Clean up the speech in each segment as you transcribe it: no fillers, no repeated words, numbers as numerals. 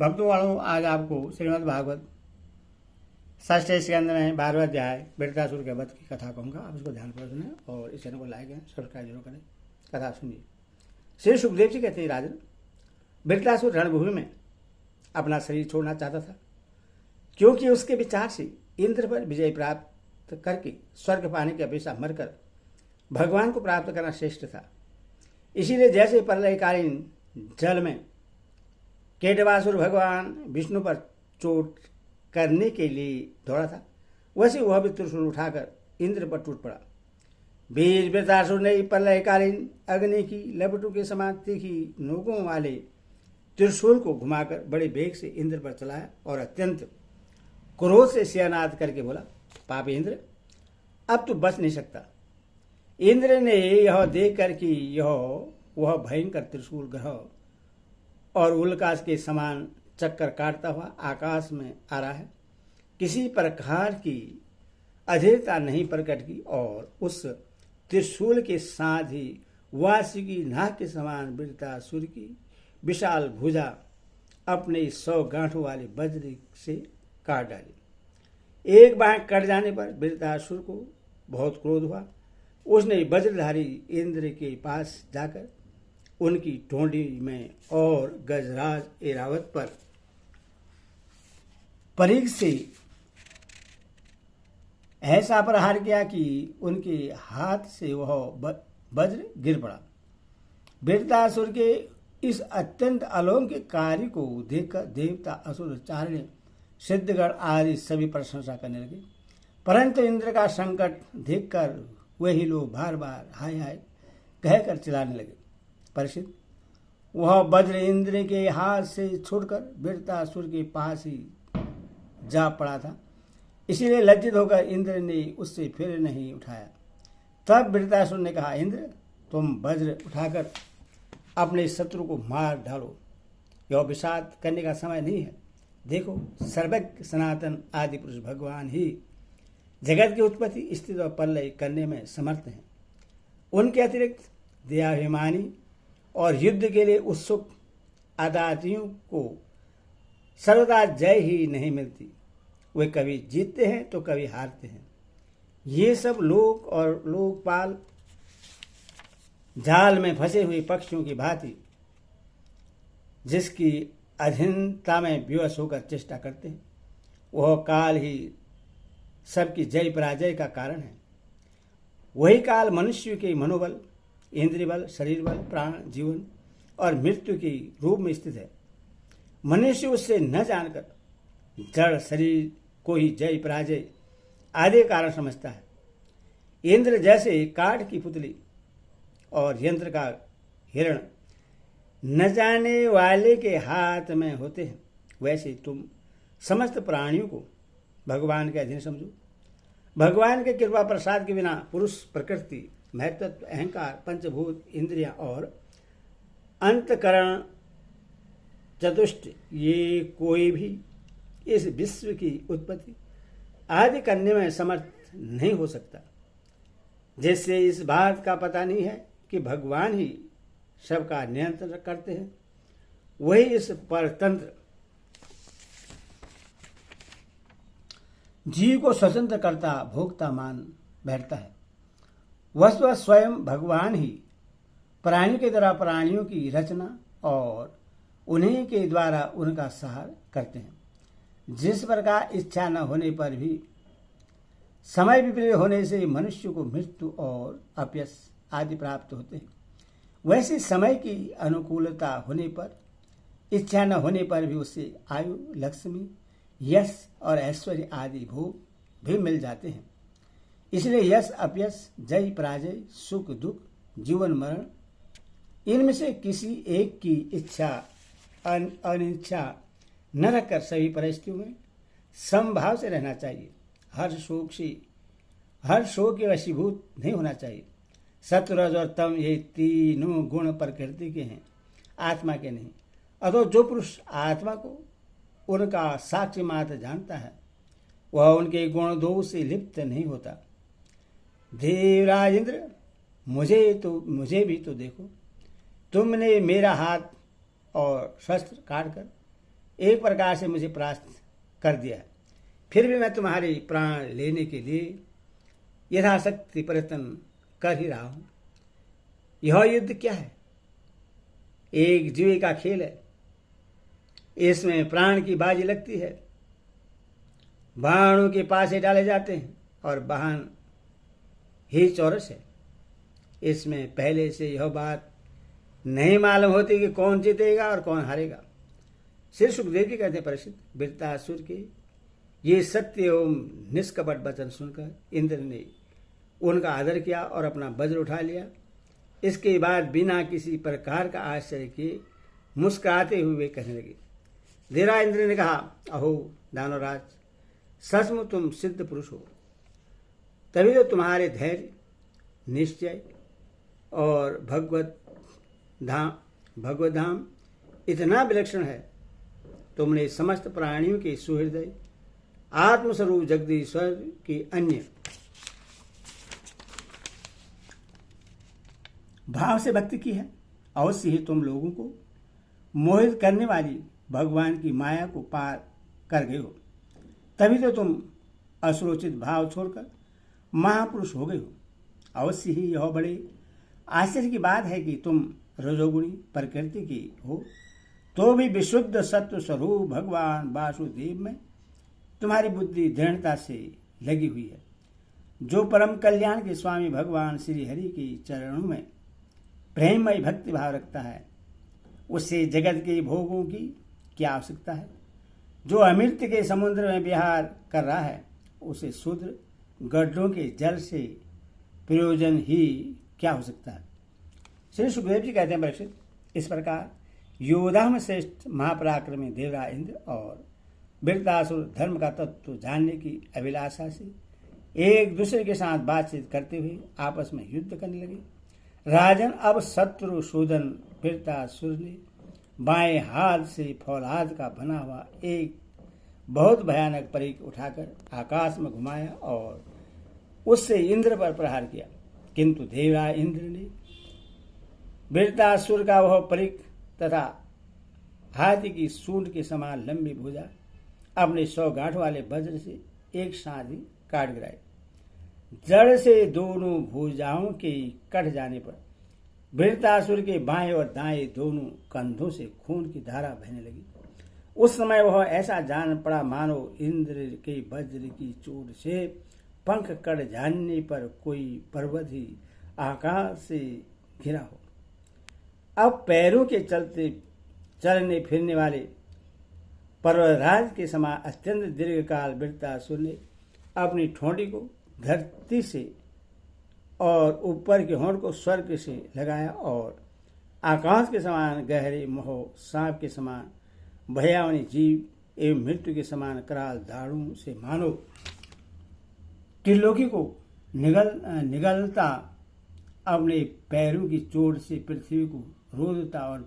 भक्तों वालों, आज आपको श्रीमद् भागवत षष्ठ स्कंद में 12वां अध्याय वृत्रासुर के वध की कथा कहूँगा। आप इसको ध्यानपूर्वक सुने और इस चैनल को लाइक करें, सब्सक्राइब जरूर करें। कथा सुनिए। श्री सुखदेव जी कहते हैं, राजन, वृत्रासुर रणभूमि में अपना शरीर छोड़ना चाहता था, क्योंकि उसके विचार से इंद्र पर विजय प्राप्त करके स्वर्ग पाने की अपेक्षा मरकर भगवान को प्राप्त करना श्रेष्ठ था। इसीलिए जैसे प्रलयकालीन जल में केटवासुर भगवान विष्णु पर चोट करने के लिए दौड़ा था, वैसे वह भी त्रिशूल उठाकर इंद्र पर टूट पड़ा। वीर वृत्रासुर ने प्रलयकालीन अग्नि की लपटों के समान तीखी नोकों वाले त्रिशूल को घुमाकर बड़े वेग से इंद्र पर चलाया और अत्यंत क्रोध से सियानाद करके बोला, पापी इंद्र, अब तू बच नहीं सकता। इंद्र ने यह देख कर कि वह भयंकर त्रिशूल ग्रह और उल्कास के समान चक्कर काटता हुआ आकाश में आ रहा है, किसी प्रकार की अधीरता नहीं प्रकट की और उस त्रिशूल के साथ ही वासुकी नाग के समान वृत्रासुर की विशाल भुजा अपने 100 गांठों वाले वज्र से काट डाली। एक बार कट जाने पर वृत्रासुर को बहुत क्रोध हुआ। उसने वज्रधारी इंद्र के पास जाकर उनकी टोंडी में और गजराज ऐरावत पर परीख से ऐसा प्रहार किया कि उनके हाथ से वह वज्र गिर पड़ा। वृत्रासुर के इस अत्यंत अलौकिक कार्य को देखकर देवता, असुर, चारण, सिद्धगण आदि सभी प्रशंसा करने लगे, परंतु इंद्र का संकट देखकर वही लोग बार बार हाय हाय कहकर चिल्लाने लगे। परिचित, वह वज्र इंद्र के हाथ से छूटकर वृत्रासुर के पास ही जा पड़ा था, इसीलिए लज्जित होकर इंद्र ने उससे फिर नहीं उठाया। तब वृत्रासुर ने कहा, इंद्र, तुम वज्र उठाकर अपने शत्रु को मार डालो, यह विषाद करने का समय नहीं है। देखो, सर्वज्ञ सनातन आदि पुरुष भगवान ही जगत की उत्पत्ति, स्थिति और प्रलय करने में समर्थ हैं। उनके अतिरिक्त दयाभिमानी और युद्ध के लिए उत्सुक आदातियों को सर्वदा जय ही नहीं मिलती। वे कभी जीतते हैं तो कभी हारते हैं। ये सब लोक और लोकपाल जाल में फंसे हुए पक्षियों की भांति जिसकी अधीनता में विवश होकर चेष्टा करते हैं, वह काल ही सबकी जय पराजय का कारण है। वही काल मनुष्य के मनोबल, इंद्रिय बल, शरीर बल, प्राण, जीवन और मृत्यु के रूप में स्थित है। मनुष्य उससे न जानकर जड़ शरीर को ही जय पराजय आदि कारण समझता है। इंद्र जैसे काठ की पुतली और यंत्र का हिरण न जाने वाले के हाथ में होते हैं, वैसे तुम समस्त प्राणियों को भगवान के अधीन समझो। भगवान के कृपा प्रसाद के बिना पुरुष, प्रकृति, महत्त्व, अहंकार, पंचभूत, इंद्रियां और अंतकरण चतुष्ट, ये कोई भी इस विश्व की उत्पत्ति आदि करने में समर्थ नहीं हो सकता। जिससे इस बात का पता नहीं है कि भगवान ही सबका नियंत्रण करते हैं, वही इस परतंत्र जीव को स्वतंत्र करता भोक्ता मान बैठता है। वस्तुतः स्वयं भगवान ही प्राणी के द्वारा प्राणियों की रचना और उन्हीं के द्वारा उनका सहार करते हैं। जिस प्रकार इच्छा न होने पर भी समय विपरीत होने से मनुष्य को मृत्यु और अपयश आदि प्राप्त होते हैं, वैसे समय की अनुकूलता होने पर, इच्छा न होने पर भी उससे आयु, लक्ष्मी, यश और ऐश्वर्य आदि भोग भी मिल जाते हैं। इसलिए यश, अपयश, जय पराजय, सुख दुख, जीवन मरण, इनमें से किसी एक की इच्छा अनिच्छा न रखकर सभी परिस्थितियों में समभाव से रहना चाहिए। हर शोक के वशीभूत नहीं होना चाहिए। सत्व, रज और तम, ये तीनों गुण प्रकृति के हैं, आत्मा के नहीं। अतः जो पुरुष आत्मा को उनका साक्षी मात्र जानता है, वह उनके गुण दोष से लिप्त नहीं होता। देवराज इंद्र, मुझे भी तो देखो। तुमने मेरा हाथ और शस्त्र काटकर एक प्रकार से मुझे परास्त कर दिया, फिर भी मैं तुम्हारे प्राण लेने के लिए यथाशक्ति प्रयत्न कर ही रहा हूं। यह युद्ध क्या है? एक जुए का खेल है। इसमें प्राण की बाजी लगती है, बाणों के पासे डाले जाते हैं और वाहन ही चौरस है। इसमें पहले से यह बात नहीं मालूम होती कि कौन जीतेगा और कौन हारेगा। श्री सुखदेव जी कहते हैं, परीक्षित, वृत्तासुर के ये सत्य एवं निष्कपट वचन सुनकर इंद्र ने उनका आदर किया और अपना वज्र उठा लिया। इसके बाद बिना किसी प्रकार का आश्चर्य किए मुस्कुराते हुए कहने लगे। धीरा इंद्र ने कहा, अहो दानवराज, सचमुच तुम सिद्ध पुरुष हो, तभी तो तुम्हारे धैर्य, निश्चय और भगवत धाम इतना विलक्षण है। तुमने समस्त प्राणियों के सुहृदय आत्मस्वरूप जगदीश्वर की अन्य भाव से भक्ति की है। अवश्य ही तुम लोगों को मोहित करने वाली भगवान की माया को पार कर गए हो, तभी तो तुम असुरोचित भाव छोड़कर महापुरुष हो गए हो। अवश्य ही यह बड़े आश्चर्य की बात है कि तुम रजोगुणी प्रकृति की हो, तो भी विशुद्ध सत्व स्वरूप भगवान वासुदेव में तुम्हारी बुद्धि दृढ़ता से लगी हुई है। जो परम कल्याण के स्वामी भगवान श्री हरि के चरणों में प्रेममय भक्ति भाव रखता है, उससे जगत के भोगों की क्या आवश्यकता है? जो अमृत के समुद्र में विहार कर रहा है, उसे शूद्र गड्ढों के जल से प्रयोजन ही क्या हो सकता है? श्री सुखदेव जी कहते हैं, परीक्षित, इस प्रकार योद्धा में श्रेष्ठ महापराक्रमी देवराज इंद्र और वृत्तासुर धर्म का तत्व जानने की अभिलाषा से एक दूसरे के साथ बातचीत करते हुए आपस में युद्ध करने लगे। राजन, अब शत्रु शोधन वृत्तासुर ने बाएं हाथ से फौलाद का बना हुआ एक बहुत भयानक परीख उठाकर आकाश में घुमाया और उससे इंद्र पर प्रहार किया, किंतु देवराज इंद्र ने वृत्तासुर का वह परीख तथा हाथी की सूंड के समान लंबी भुजा अपने 100 गांठ वाले वज्र से एक साथ ही काट गिराई। जड़ से दोनों भुजाओं के कट जाने पर वृत्तासुर के बाएं और दाएं दोनों कंधों से खून की धारा बहने लगी। उस समय वह ऐसा जान पड़ा मानो इंद्र के वज्र की चोट से पंख कट जाने पर कोई पर्वत ही आकाश से घिरा हो। अब पैरों के चलने फिरने वाले पर्वतराज के समान अत्यंत दीर्घकाल वृत्तासुर ने अपनी ठोड़ी को धरती से और ऊपर के होंठ को स्वर्ग से लगाया और आकाश के समान गहरे मोह, सांप के समान भयावनी जीव एवं मृत्यु के समान कराल दाढ़ों से मानो त्रिलोकी को निगलता अपने पैरों की चोट से पृथ्वी को रोदता और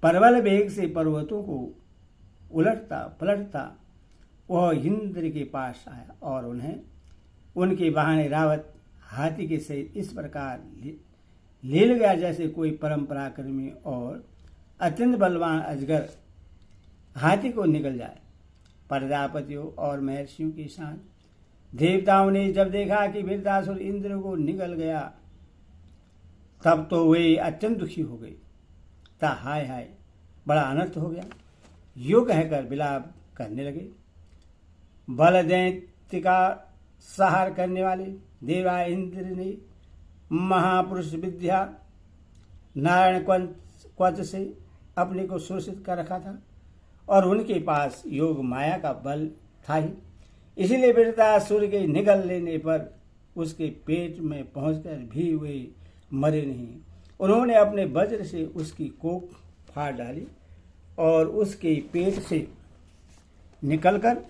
प्रबल वेग से पर्वतों को उलटता पलटता वह इंद्र के पास आया और उन्हें उनके वाहन रावत हाथी के सहित इस प्रकार ले गया जैसे कोई परम पराक्रमी और अत्यंत बलवान अजगर हाथी को निकल जाए। प्रजापतियों और महर्षियों के साथ देवताओं ने जब देखा कि वृत्तासुर इंद्र को निकल गया, तब तो वे अत्यंत दुखी हो गए। हाय हाय, बड़ा अनर्थ हो गया, यो कहकर विलाप करने लगे। बल दैत्य का संहार करने वाले देवराज इंद्र ने महापुरुष विद्या नारायण क्वच से अपने को सुरक्षित कर रखा था और उनके पास योग माया का बल था ही, इसीलिए वृत्तासुर के निगल लेने पर उसके पेट में पहुंचकर भी वे मरे नहीं। उन्होंने अपने वज्र से उसकी कोख फाड़ डाली और उसके पेट से निकलकर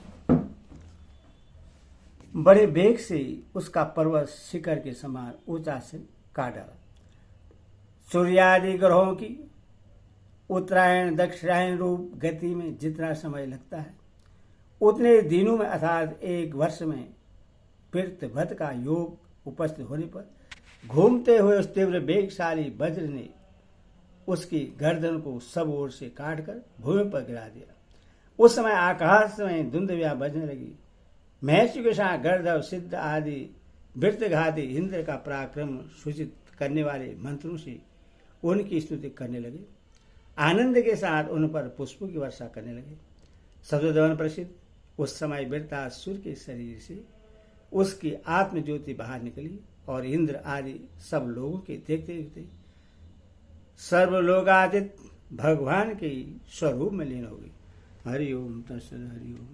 बड़े वेग से उसका पर्वत शिखर के समान ऊंचा से काट डाला। सूर्यादि ग्रहों की उत्तरायण दक्षिणायन रूप गति में जितना समय लगता है, उतने दिनों में अर्थात 1 वर्ष में पृथ्वत का योग उपस्थित होने पर घूमते हुए उस तीव्र वेगशाली वज्र ने उसकी गर्दन को सब ओर से काटकर भूमि पर गिरा दिया। उस समय आकाश में धुंधविया बजने लगी। महर्षि के साथ गर्दव सिद्ध आदि वृत्तघाती इंद्र का पराक्रम सूचित करने वाले मंत्रों से उनकी स्तुति करने लगे। आनंद के साथ उन पर पुष्पों की वर्षा करने लगे। शब्दवन प्रसिद्ध उस समय वृत्तासुर के शरीर से उसकी आत्मज्योति बाहर निकली और इंद्र आदि सब लोगों के देखते देखते सर्वलोकातीत भगवान के स्वरूप में लीन हो गई। हरि ओम तत्सत। हरि ओम।